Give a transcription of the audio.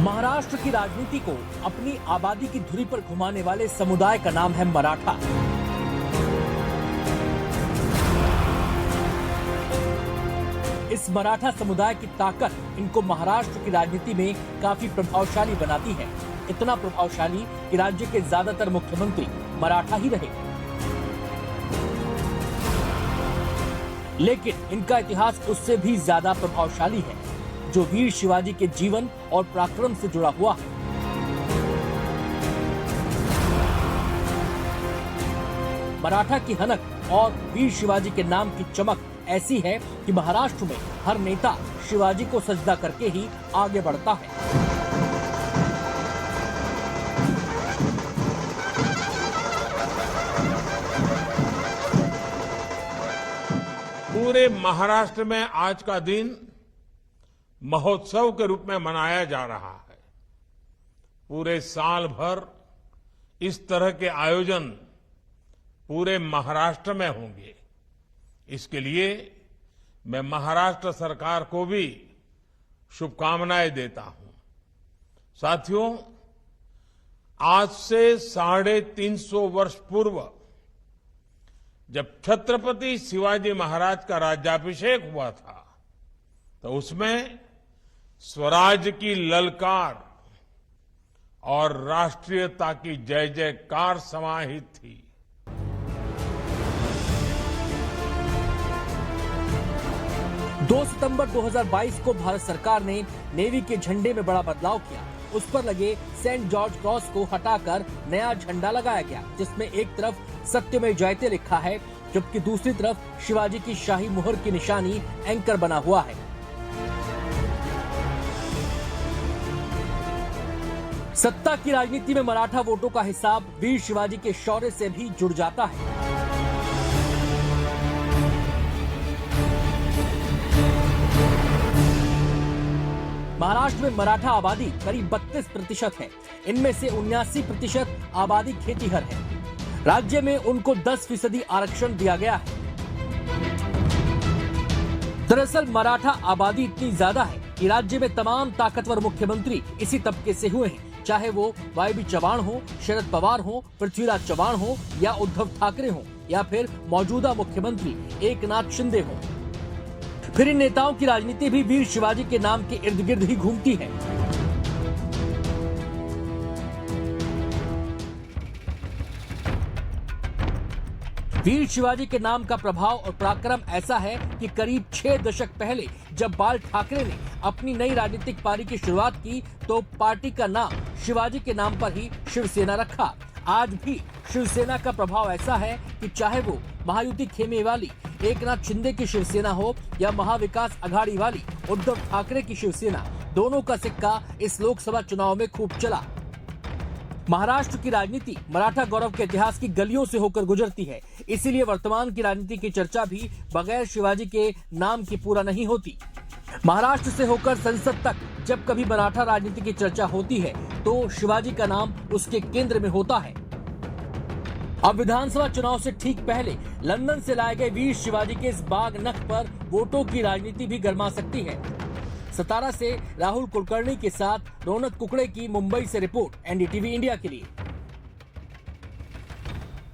महाराष्ट्र की राजनीति को अपनी आबादी की धुरी पर घुमाने वाले समुदाय का नाम है मराठा। इस मराठा समुदाय की ताकत इनको महाराष्ट्र की राजनीति में काफी प्रभावशाली बनाती है। इतना प्रभावशाली कि राज्य के ज्यादातर मुख्यमंत्री मराठा ही रहे। लेकिन इनका इतिहास उससे भी ज्यादा प्रभावशाली है, जो वीर शिवाजी के जीवन और पराक्रम से जुड़ा हुआ है। मराठा की हनक और वीर शिवाजी के नाम की चमक ऐसी है कि महाराष्ट्र में हर नेता शिवाजी को सजदा करके ही आगे बढ़ता है। पूरे महाराष्ट्र में आज का दिन महोत्सव के रूप में मनाया जा रहा है। पूरे साल भर इस तरह के आयोजन पूरे महाराष्ट्र में होंगे। इसके लिए मैं महाराष्ट्र सरकार को भी शुभकामनाएं देता हूं। साथियों, आज से 350 वर्ष पूर्व जब छत्रपति शिवाजी महाराज का राज्याभिषेक हुआ था, तो उसमें स्वराज की ललकार और राष्ट्रीयता की जय जयकार समाहित थी। 2 सितंबर 2022 को भारत सरकार ने नेवी के झंडे में बड़ा बदलाव किया। उस पर लगे सेंट जॉर्ज क्रॉस को हटाकर नया झंडा लगाया गया, जिसमें एक तरफ सत्यमेव जयते लिखा है, जबकि दूसरी तरफ शिवाजी की शाही मुहर की निशानी एंकर बना हुआ है। सत्ता की राजनीति में मराठा वोटों का हिसाब वीर शिवाजी के शौर्य से भी जुड़ जाता है। महाराष्ट्र में मराठा आबादी करीब 32% है। इनमें से 79% आबादी खेतीहर है। राज्य में उनको 10% आरक्षण दिया गया है। दरअसल मराठा आबादी इतनी ज्यादा है कि राज्य में तमाम ताकतवर मुख्यमंत्री इसी तबके से हुए हैं, चाहे वो वाई चव्हाण हो, शरद पवार हो, पृथ्वीराज चव्हाण हो या उद्धव ठाकरे हो या फिर मौजूदा मुख्यमंत्री एकनाथ शिंदे हो। फिर इन नेताओं की राजनीति भी वीर शिवाजी के नाम के इर्द गिर्द ही घूमती है। वीर शिवाजी के नाम का प्रभाव और पराक्रम ऐसा है कि करीब 6 दशक पहले जब बाल ठाकरे ने अपनी नई राजनीतिक पारी की शुरुआत की, तो पार्टी का नाम शिवाजी के नाम पर ही शिवसेना रखा। आज भी शिवसेना का प्रभाव ऐसा है कि चाहे वो महायुति खेमे वाली एकनाथ शिंदे की शिवसेना हो या महाविकास अघाड़ी वाली उद्धव ठाकरे की शिवसेना, दोनों का सिक्का इस लोकसभा चुनाव में खूब चला। महाराष्ट्र की राजनीति मराठा गौरव के इतिहास की गलियों से होकर गुजरती है, इसीलिए वर्तमान की राजनीति की चर्चा भी बगैर शिवाजी के नाम की पूरा नहीं होती। महाराष्ट्र से होकर संसद तक जब कभी मराठा राजनीति की चर्चा होती है, तो शिवाजी का नाम उसके केंद्र में होता है। अब विधानसभा चुनाव से ठीक पहले लंदन से लाए गए वीर शिवाजी के इस बाग नख पर वोटों की राजनीति भी गर्मा सकती है। सतारा से राहुल कुलकर्णी के साथ रौनक कुकड़े की मुंबई से रिपोर्ट, एनडीटीवी इंडिया के लिए।